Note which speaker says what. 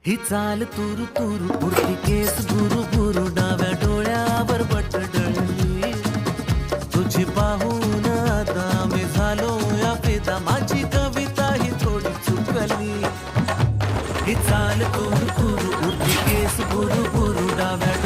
Speaker 1: ही चाल तुरु तुरु उडती केस गुरु गुरु डाव्या डोळ्यावर बटडळली तुझी पाहून आता मी झालो या फिदा माझी कविता ही थोडी चुकली ही चाल तुरु तुरु उडती केस गुरु गुरु डाव्या